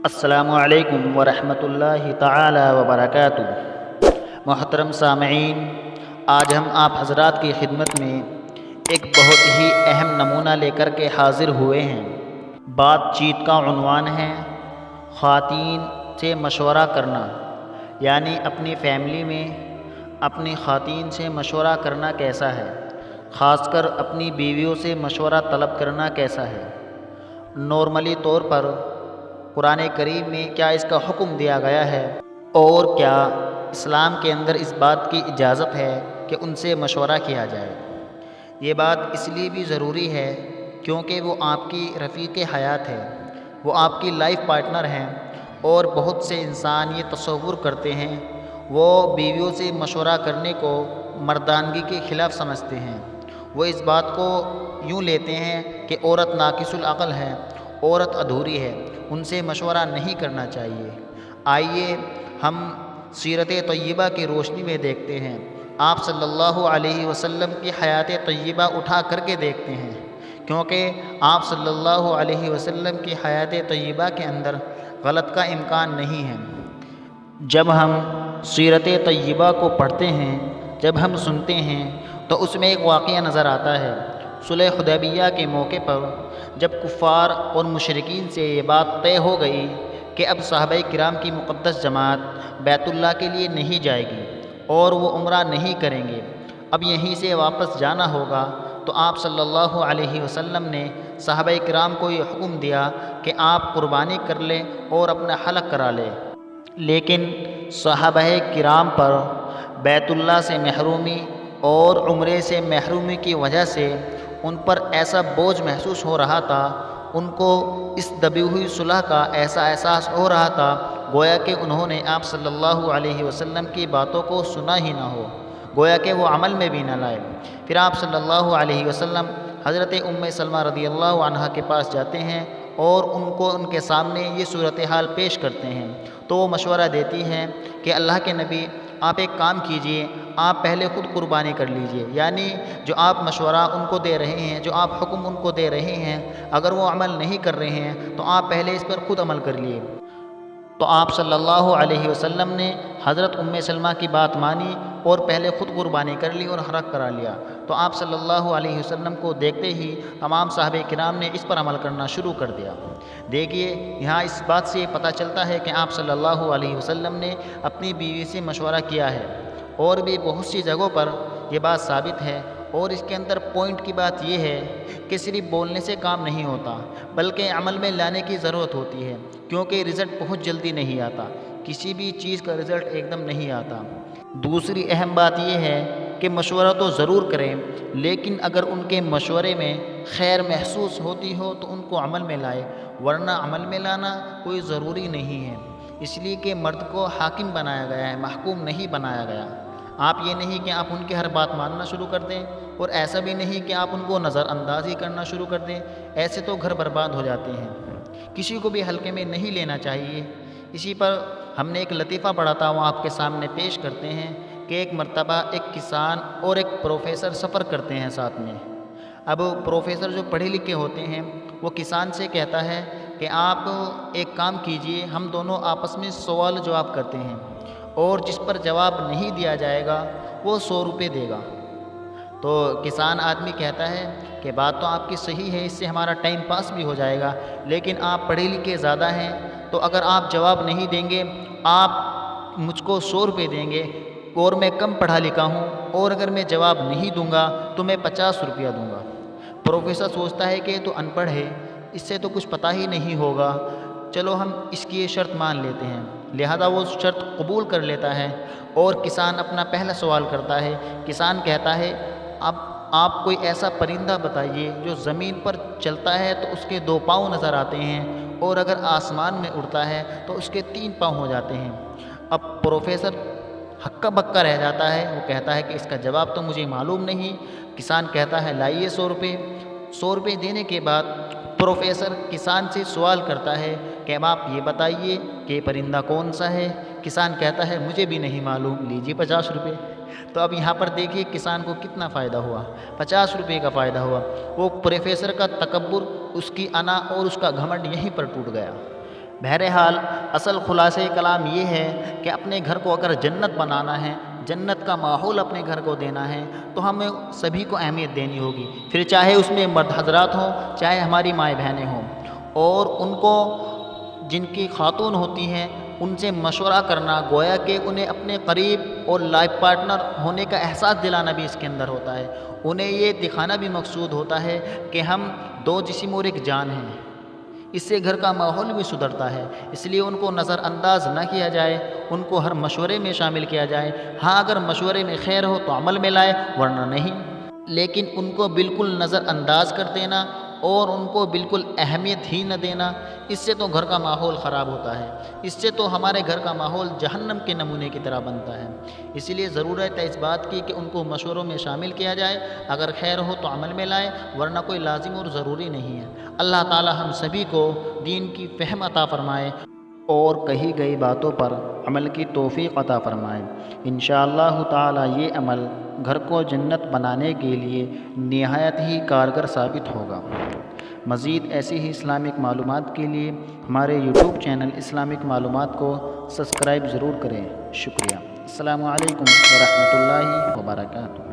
السلام علیکم ورحمۃ اللہ تعالی وبرکاتہ۔ محترم سامعین، آج ہم آپ حضرات کی خدمت میں ایک بہت ہی اہم نمونہ لے کر کے حاضر ہوئے ہیں۔ بات چیت کا عنوان ہے خواتین سے مشورہ کرنا، یعنی اپنی فیملی میں اپنی خواتین سے مشورہ کرنا کیسا ہے، خاص کر اپنی بیویوں سے مشورہ طلب کرنا کیسا ہے۔ نارملی طور پر قرآن کریم میں کیا اس کا حکم دیا گیا ہے، اور کیا اسلام کے اندر اس بات کی اجازت ہے کہ ان سے مشورہ کیا جائے۔ یہ بات اس لیے بھی ضروری ہے کیونکہ وہ آپ کی رفیق حیات ہے، وہ آپ کی لائف پارٹنر ہیں، اور بہت سے انسان یہ تصور کرتے ہیں، وہ بیویوں سے مشورہ کرنے کو مردانگی کے خلاف سمجھتے ہیں۔ وہ اس بات کو یوں لیتے ہیں کہ عورت ناقص العقل ہے، عورت ادھوری ہے، ان سے مشورہ نہیں کرنا چاہیے۔ آئیے ہم سیرت طیبہ کی روشنی میں دیکھتے ہیں، آپ صلی اللہ علیہ وسلم کی حیات طیبہ اٹھا کر کے دیکھتے ہیں، کیونکہ آپ صلی اللہ علیہ وسلم کی حیات طیبہ کے اندر غلط کا امکان نہیں ہے۔ جب ہم سیرت طیبہ کو پڑھتے ہیں، جب ہم سنتے ہیں، تو اس میں ایک واقعہ نظر آتا ہے۔ صلح حدیبیہ کے موقع پر جب کفار اور مشرکین سے یہ بات طے ہو گئی کہ اب صحابہ کرام کی مقدس جماعت بیت اللہ کے لیے نہیں جائے گی اور وہ عمرہ نہیں کریں گے، اب یہیں سے واپس جانا ہوگا، تو آپ صلی اللہ علیہ وسلم نے صحابہ کرام کو یہ حکم دیا کہ آپ قربانی کر لیں اور اپنا حلق کرا لیں۔ لیکن صحابہ کرام پر بیت اللہ سے محرومی اور عمرے سے محرومی کی وجہ سے ان پر ایسا بوجھ محسوس ہو رہا تھا، ان کو اس دبی ہوئی صلح کا ایسا احساس ہو رہا تھا گویا کہ انہوں نے آپ صلی اللہ علیہ وسلم کی باتوں کو سنا ہی نہ ہو، گویا کہ وہ عمل میں بھی نہ لائے۔ پھر آپ صلی اللہ علیہ وسلم حضرت ام سلمہ رضی اللہ عنہا کے پاس جاتے ہیں اور ان کو ان کے سامنے یہ صورتحال پیش کرتے ہیں، تو وہ مشورہ دیتی ہیں کہ اللہ کے نبی، آپ ایک کام کیجئے، آپ پہلے خود قربانی کر لیجئے، یعنی جو آپ مشورہ ان کو دے رہے ہیں، جو آپ حکم ان کو دے رہے ہیں، اگر وہ عمل نہیں کر رہے ہیں تو آپ پہلے اس پر خود عمل کر لیے۔ تو آپ صلی اللہ علیہ وسلم نے حضرت ام سلمہ کی بات مانی اور پہلے خود قربانی کر لی اور حلق کرا لیا۔ تو آپ صلی اللہ علیہ وسلم کو دیکھتے ہی تمام صحابہ کرام نے اس پر عمل کرنا شروع کر دیا۔ دیکھیے یہاں اس بات سے پتہ چلتا ہے کہ آپ صلی اللہ علیہ وسلم نے اپنی بیوی سے مشورہ کیا ہے، اور بھی بہت سی جگہوں پر یہ بات ثابت ہے۔ اور اس کے اندر پوائنٹ کی بات یہ ہے کہ صرف بولنے سے کام نہیں ہوتا، بلکہ عمل میں لانے کی ضرورت ہوتی ہے، کیونکہ رزلٹ بہت جلدی نہیں آتا، کسی بھی چیز کا رزلٹ ایک دم نہیں آتا۔ دوسری اہم بات یہ ہے کہ مشورہ تو ضرور کریں، لیکن اگر ان کے مشورے میں خیر محسوس ہوتی ہو تو ان کو عمل میں لائے، ورنہ عمل میں لانا کوئی ضروری نہیں ہے، اس لیے کہ مرد کو حاکم بنایا گیا ہے، محکوم نہیں بنایا گیا۔ آپ یہ نہیں کہ آپ ان کی ہر بات ماننا شروع کر دیں، اور ایسا بھی نہیں کہ آپ ان کو نظر انداز ہی کرنا شروع کر دیں، ایسے تو گھر برباد ہو جاتے ہیں۔ کسی کو بھی ہلکے میں نہیں لینا چاہیے۔ اسی پر ہم نے ایک لطیفہ پڑھا تھا، وہ آپ کے سامنے پیش کرتے ہیں کہ ایک مرتبہ ایک کسان اور ایک پروفیسر سفر کرتے ہیں ساتھ میں۔ اب پروفیسر جو پڑھے لکھے ہوتے ہیں وہ کسان سے کہتا ہے کہ آپ ایک کام کیجئے، ہم دونوں آپس میں سوال جواب کرتے ہیں، اور جس پر جواب نہیں دیا جائے گا وہ 100 روپے دے گا۔ تو کسان آدمی کہتا ہے کہ بات تو آپ کی صحیح ہے، اس سے ہمارا ٹائم پاس بھی ہو جائے گا، لیکن آپ پڑھے لکھے زیادہ ہیں، تو اگر آپ جواب نہیں دیں گے، آپ مجھ کو 100 روپے دیں گے، اور میں کم پڑھا لکھا ہوں، اور اگر میں جواب نہیں دوں گا تو میں 50 روپیہ دوں گا۔ پروفیسر سوچتا ہے کہ یہ تو ان پڑھ ہے، اس سے تو کچھ پتہ ہی نہیں ہوگا، چلو ہم اس کی یہ شرط مان لیتے ہیں، لہذا وہ شرط قبول کر لیتا ہے، اور کسان اپنا پہلا سوال کرتا ہے۔ کسان کہتا ہے اب آپ کوئی ایسا پرندہ بتائیے جو زمین پر چلتا ہے تو اس کے 2 پاؤں نظر آتے ہیں، اور اگر آسمان میں اڑتا ہے تو اس کے 3 پاؤں ہو جاتے ہیں۔ اب پروفیسر ہکا بکا رہ جاتا ہے، وہ کہتا ہے کہ اس کا جواب تو مجھے معلوم نہیں۔ کسان کہتا ہے لائیے 100 روپے۔ 100 روپے دینے کے بعد پروفیسر کسان سے سوال کرتا ہے کہ اب آپ یہ بتائیے کہ یہ پرندہ کون سا ہے۔ کسان کہتا ہے مجھے بھی نہیں معلوم، لیجیے 50 روپے۔ تو اب یہاں پر دیکھیے کسان کو کتنا فائدہ ہوا، 50 روپے کا فائدہ ہوا۔ وہ پروفیسر کا تکبر، اس کی انا اور اس کا گھمنڈ یہیں پر ٹوٹ گیا۔ بہرحال اصل خلاصہ کلام یہ ہے کہ اپنے گھر کو اگر جنت بنانا ہے، جنت کا ماحول اپنے گھر کو دینا ہے، تو ہمیں سبھی کو اہمیت دینی ہوگی، پھر چاہے اس میں مرد حضرات ہوں، چاہے ہماری مائیں بہنیں ہوں، اور ان کو جن کی خاتون ہوتی ہیں ان سے مشورہ کرنا، گویا کہ انہیں اپنے قریب اور لائف پارٹنر ہونے کا احساس دلانا بھی اس کے اندر ہوتا ہے، انہیں یہ دکھانا بھی مقصود ہوتا ہے کہ ہم دو جسم اور ایک جان ہیں۔ اس سے گھر کا ماحول بھی سدھرتا ہے، اس لیے ان کو نظر انداز نہ کیا جائے، ان کو ہر مشورے میں شامل کیا جائے۔ ہاں اگر مشورے میں خیر ہو تو عمل میں لائے، ورنہ نہیں، لیکن ان کو بالکل نظر انداز کر دینا اور ان کو بالکل اہمیت ہی نہ دینا، اس سے تو گھر کا ماحول خراب ہوتا ہے، اس سے تو ہمارے گھر کا ماحول جہنم کے نمونے کی طرح بنتا ہے۔ اسی لیے ضرورت ہے اس بات کی کہ ان کو مشوروں میں شامل کیا جائے، اگر خیر ہو تو عمل میں لائے، ورنہ کوئی لازم اور ضروری نہیں ہے۔ اللہ تعالی ہم سبھی کو دین کی فہم عطا فرمائے اور کہی گئی باتوں پر عمل کی توفیق عطا فرمائے۔ انشاءاللہ تعالی یہ عمل گھر کو جنت بنانے کے لیے نہایت ہی کارگر ثابت ہوگا۔ مزید ایسی ہی اسلامک معلومات کے لیے ہمارے یوٹیوب چینل اسلامک معلومات کو سبسکرائب ضرور کریں۔ شکریہ۔ السلام علیکم ورحمۃ اللہ وبرکاتہ۔